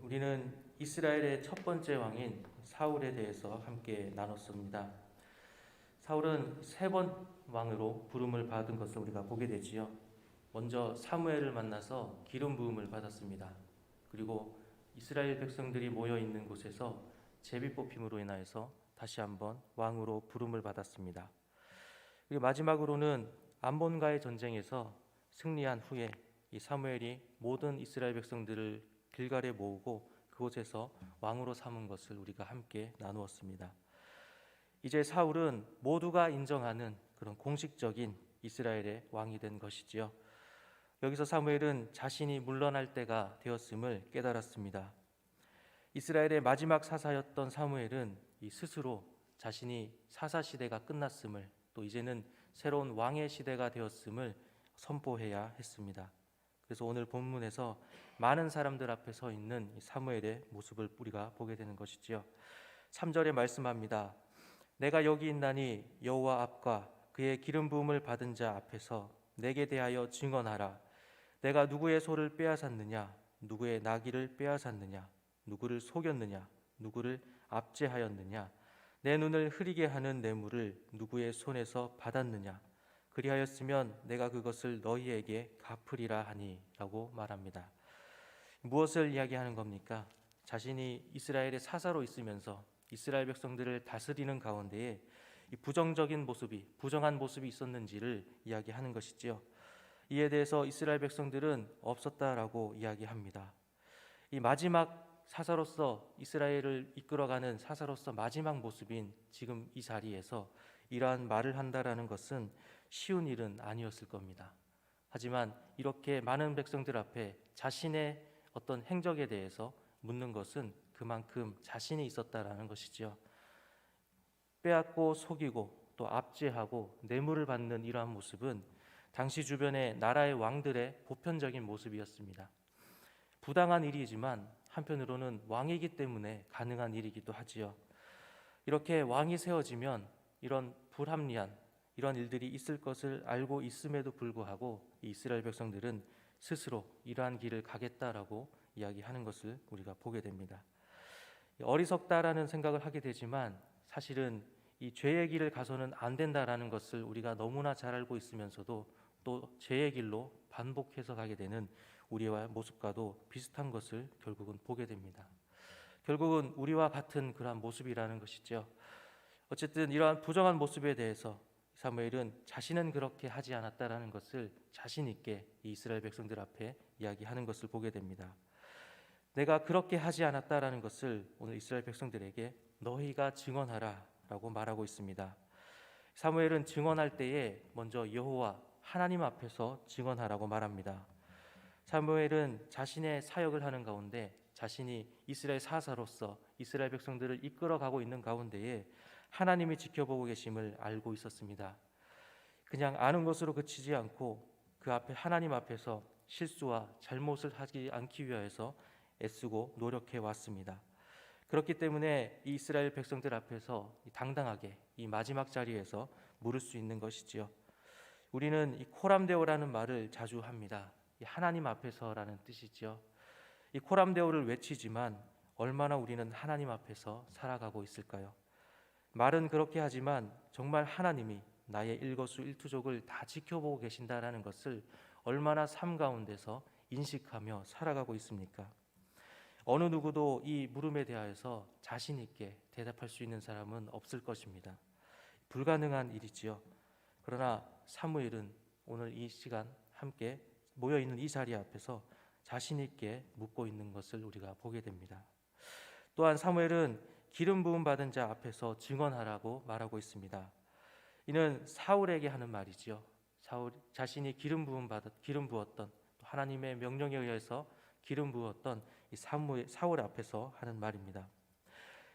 우리는 이스라엘의 첫 번째 왕인 사울에 대해서 함께 나눴습니다. 사울은 세 번 왕으로 부름을 받은 것을 우리가 보게 되지요. 먼저 사무엘을 만나서 기름 부음을 받았습니다. 그리고 이스라엘 백성들이 모여 있는 곳에서 제비 뽑힘으로 인하여서 다시 한번 왕으로 부름을 받았습니다. 그리고 마지막으로는 암몬과의 전쟁에서 승리한 후에 이 사무엘이 모든 이스라엘 백성들을 길갈에 모으고 그곳에서 왕으로 삼은 것을 우리가 함께 나누었습니다. 이제 사울은 모두가 인정하는 그런 공식적인 이스라엘의 왕이 된 것이지요. 여기서 사무엘은 자신이 물러날 때가 되었음을 깨달았습니다. 이스라엘의 마지막 사사였던 사무엘은 이 스스로 자신이 사사 시대가 끝났음을, 또 이제는 새로운 왕의 시대가 되었음을 선포해야 했습니다. 그래서 오늘 본문에서 많은 사람들 앞에 서 있는 사무엘의 모습을 우리가 보게 되는 것이지요. 3절에 말씀합니다. 내가 여기 있나니 여호와 앞과 그의 기름 부음을 받은 자 앞에서 내게 대하여 증언하라. 내가 누구의 소를 빼앗았느냐, 누구의 나귀를 빼앗았느냐, 누구를 속였느냐, 누구를 압제하였느냐, 내 눈을 흐리게 하는 뇌물을 누구의 손에서 받았느냐, 그리하였으면 내가 그것을 너희에게 갚으리라 하니 라고 말합니다. 무엇을 이야기하는 겁니까? 자신이 이스라엘의 사사로 있으면서 이스라엘 백성들을 다스리는 가운데에 이 부정적인 모습이, 부정한 모습이 있었는지를 이야기하는 것이지요. 이에 대해서 이스라엘 백성들은 없었다라고 이야기합니다. 이 마지막 사사로서 이스라엘을 이끌어가는 사사로서 마지막 모습인 지금 이 자리에서 이러한 말을 한다라는 것은 쉬운 일은 아니었을 겁니다. 하지만 이렇게 많은 백성들 앞에 자신의 어떤 행적에 대해서 묻는 것은 그만큼 자신이 있었다라는 것이지요. 빼앗고 속이고 또 압제하고 뇌물을 받는 이러한 모습은 당시 주변의 나라의 왕들의 보편적인 모습이었습니다. 부당한 일이지만 한편으로는 왕이기 때문에 가능한 일이기도 하지요. 이렇게 왕이 세워지면 이런 불합리한 이런 일들이 있을 것을 알고 있음에도 불구하고 이스라엘 백성들은 스스로 이러한 길을 가겠다라고 이야기하는 것을 우리가 보게 됩니다. 어리석다라는 생각을 하게 되지만 사실은 이 죄의 길을 가서는 안 된다라는 것을 우리가 너무나 잘 알고 있으면서도 또 죄의 길로 반복해서 가게 되는 우리와 모습과도 비슷한 것을 결국은 보게 됩니다. 결국은 우리와 같은 그러한 모습이라는 것이죠. 어쨌든 이러한 부정한 모습에 대해서 사무엘은 자신은 그렇게 하지 않았다라는 것을 자신 있게 이스라엘 백성들 앞에 이야기하는 것을 보게 됩니다. 내가 그렇게 하지 않았다라는 것을 오늘 이스라엘 백성들에게 너희가 증언하라라고 말하고 있습니다. 사무엘은 증언할 때에 먼저 여호와 하나님 앞에서 증언하라고 말합니다. 사무엘은 자신의 사역을 하는 가운데 자신이 이스라엘 사사로서 이스라엘 백성들을 이끌어가고 있는 가운데에 하나님이 지켜보고 계심을 알고 있었습니다. 그냥 아는 것으로 그치지 않고 그 앞에 하나님 앞에서 실수와 잘못을 하지 않기 위해서 애쓰고 노력해 왔습니다. 그렇기 때문에 이 이스라엘 백성들 앞에서 당당하게 이 마지막 자리에서 물을 수 있는 것이지요. 우리는 이 코람데오라는 말을 자주 합니다. 이 하나님 앞에서라는 뜻이지요. 이 코람데오를 외치지만 얼마나 우리는 하나님 앞에서 살아가고 있을까요? 말은 그렇게 하지만 정말 하나님이 나의 일거수일투족을 다 지켜보고 계신다라는 것을 얼마나 삶 가운데서 인식하며 살아가고 있습니까? 어느 누구도 이 물음에 대하여서 자신 있게 대답할 수 있는 사람은 없을 것입니다. 불가능한 일이지요. 그러나 사무엘은 오늘 이 시간 함께 모여 있는 이 자리 앞에서 자신 있게 묻고 있는 것을 우리가 보게 됩니다. 또한 사무엘은 기름 부음 받은 자 앞에서 증언하라고 말하고 있습니다. 이는 사울에게 하는 말이지요. 사울 자신이 기름 부었던 하나님의 명령에 의해서 기름 부었던 이 사울 앞에서 하는 말입니다.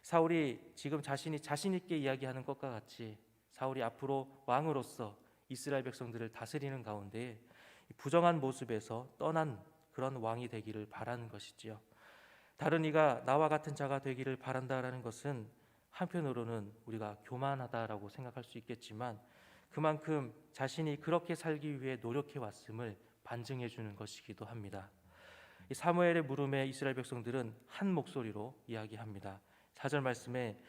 사울이 지금 자신이 자신 있게 이야기하는 것과 같이 사울이 앞으로 왕으로서 이스라엘 백성들을 다스리는 가운데 부정한 모습에서 떠난 그런 왕이 되기를 바라는 것이지요. 다른 이가 나와 같은 자가 되기를 바란다라는 것은 한편으로는 우리가 교만하다라고 생각할 수 있겠지만 그만큼 자신이 그렇게 살기 위해 노력해 왔음을 반증해 주는 것이기도 합니다. 이 사무엘의 물음에 이스라엘 백성들은 한 목소리로 이야기합니다. 4절 말씀에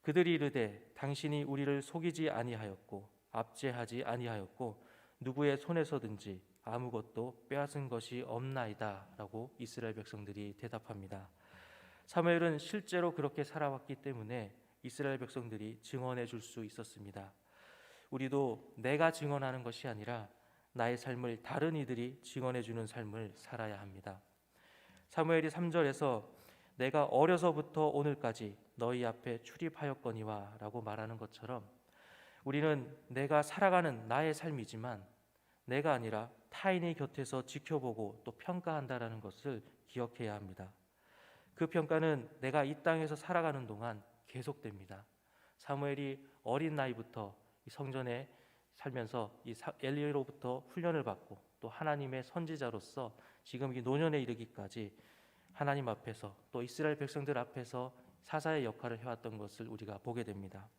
그들이 이르되 당신이 우리를 속이지 아니하였고 압제하지 아니하였고 누구의 손에서든지 아무것도 빼앗은 것이 없나이다 라고 이스라엘 백성들이 대답합니다. 사무엘은 실제로 그렇게 살아왔기 때문에 이스라엘 백성들이 증언해 줄 수 있었습니다. 우리도 내가 증언하는 것이 아니라 나의 삶을 다른 이들이 증언해 주는 삶을 살아야 합니다. 사무엘이 3절에서 내가 어려서부터 오늘까지 너희 앞에 출입하였거니와 라고 말하는 것처럼 우리는 내가 살아가는 나의 삶이지만 내가 아니라 타인의 곁에서 지켜보고 또 평가한다라는 것을 기억해야 합니다. 그 평가는 내가 이 땅에서 살아가는 동안 계속됩니다. 사무엘이 어린 나이부터 이 성전에 살면서 엘리로부터 훈련을 받고 또 하나님의 선지자로서 지금 이 노년에 이르기까지 하나님 앞에서 또 이스라엘 백성들 앞에서 사사의 역할을 해왔던 것을 우리가 보게 됩니다.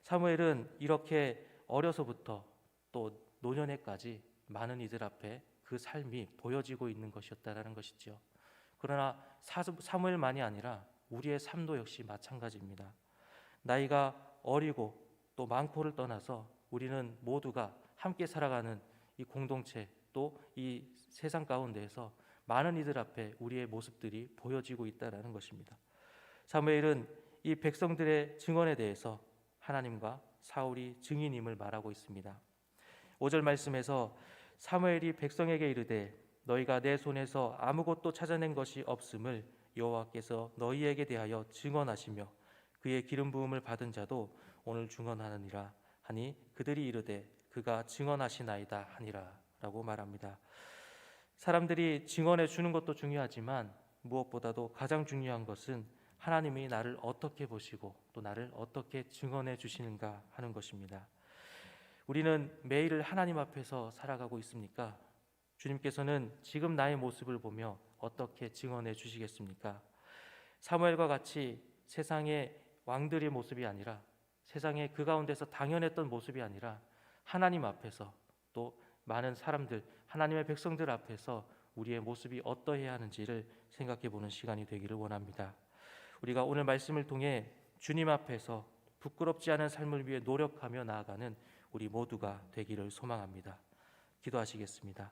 사무엘은 이렇게 어려서부터 또 노년에까지 많은 이들 앞에 그 삶이 보여지고 있는 것이었다라는 것이죠. 그러나 사무엘만이 아니라 우리의 삶도 역시 마찬가지입니다. 나이가 어리고 또 많고를 떠나서 우리는 모두가 함께 살아가는 이 공동체 또 이 세상 가운데에서 많은 이들 앞에 우리의 모습들이 보여지고 있다라는 것입니다. 사무엘은 이 백성들의 증언에 대해서 하나님과 사울이 증인임을 말하고 있습니다. 5절 말씀에서 사무엘이 백성에게 이르되 너희가 내 손에서 아무것도 찾아낸 것이 없음을 여호와께서 너희에게 대하여 증언하시며 그의 기름 부음을 받은 자도 오늘 증언하느니라 하니 그들이 이르되 그가 증언하시나이다 하니라 라고 말합니다. 사람들이 증언해 주는 것도 중요하지만 무엇보다도 가장 중요한 것은 하나님이 나를 어떻게 보시고 또 나를 어떻게 증언해 주시는가 하는 것입니다. 우리는 매일을 하나님 앞에서 살아가고 있습니까? 주님께서는 지금 나의 모습을 보며 어떻게 증언해 주시겠습니까? 사무엘과 같이 세상의 왕들의 모습이 아니라 세상의 그 가운데서 당연했던 모습이 아니라 하나님 앞에서 또 많은 사람들, 하나님의 백성들 앞에서 우리의 모습이 어떠해야 하는지를 생각해 보는 시간이 되기를 원합니다. 우리가 오늘 말씀을 통해 주님 앞에서 부끄럽지 않은 삶을 위해 노력하며 나아가는 우리 모두가 되기를 소망합니다. 기도하시겠습니다.